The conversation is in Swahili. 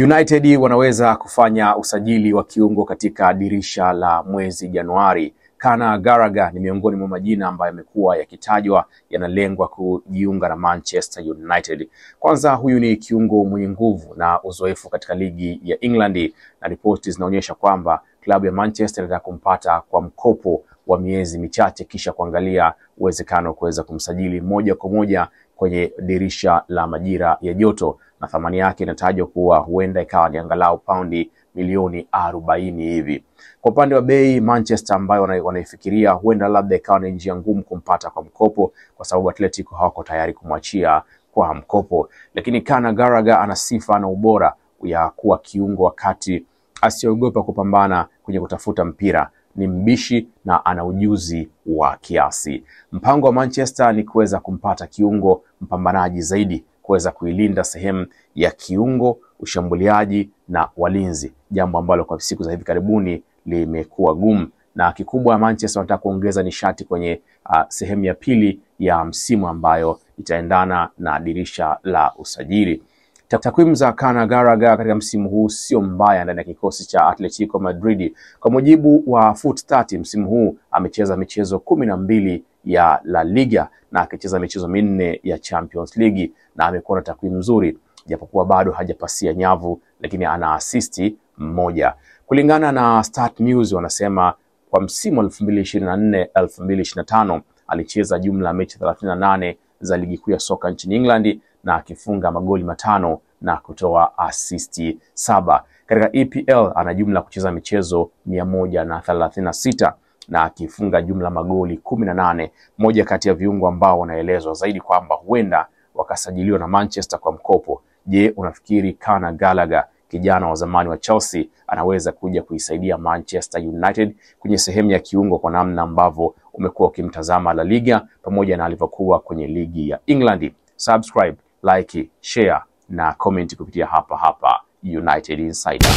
United wanaweza kufanya usajili wa kiungo katika dirisha la mwezi Januari. Conor Gallagher ni miongoni mwa majina ambayo yamekuwa yakitajwa yanalengwa kujiunga na Manchester United. Kwanza, huyu ni kiungo mwenye nguvu na uzoefu katika ligi ya England, na ripoti zinaonyesha kwamba klabu ya Manchester inataka kumpata kwa mkopo wa miezi michache kisha kuangalia uwezekano wa kuweza kumsajili moja kwa moja kwenye dirisha la majira ya joto, na thamani yake inatajwa kuwa huenda ikawa ni angalau paundi milioni 40 hivi. Kwa upande wa bei, Manchester ambayo wanaifikiria huenda labda ikawa ni njia ngumu kumpata kwa mkopo kwa sababu Atletico hawako tayari kumwachia kwa mkopo. Lakini Conor Gallagher ana sifa na ubora ya kuwa kiungo wakati asiogopa kupambana kwenye kutafuta mpira, ni mbishi na ana ujuzi wa kiasi. Mpango wa Manchester ni kuweza kumpata kiungo mpambanaji zaidi, kuweza kuilinda sehemu ya kiungo, ushambuliaji na walinzi, jambo ambalo kwa siku za hivi karibuni limekuwa gumu. Na kikubwa Manchester wanataka kuongeza nishati kwenye sehemu ya pili ya msimu ambayo itaendana na dirisha la usajili. Takwimu za Conor Gallagher katika msimu huu sio mbaya ndani ya kikosi cha Atletico Madrid. Kwa mujibu wa Foot30, msimu huu amecheza michezo 12 ya La Liga na akicheza michezo 4 ya Champions League, na amekuwa na takwimu nzuri japokuwa bado hajapasia nyavu, lakini ana assist moja. Kulingana na Stat News wanasema kwa msimu 2024-2025 alicheza jumla ya mechi 38 za ligi kuu ya soka nchini England na akifunga magoli 5 na kutoa assist 7. Katika EPL ana jumla kucheza michezo 136 na akifunga jumla magoli 18. Moja kati ya viungo ambao wanaelezwa zaidi kwamba huenda wakasajiliwa na Manchester kwa mkopo. Je, unafikiri Conor Gallagher, kijana wa zamani wa Chelsea, anaweza kuja kuisaidia Manchester United kwenye sehemu ya kiungo kwa namna ambavyo umekuwa ukimtazama La Liga pamoja na alivyokuwa kwenye ligi ya England? Subscribe, like, share na comment kupitia hapa United Insider.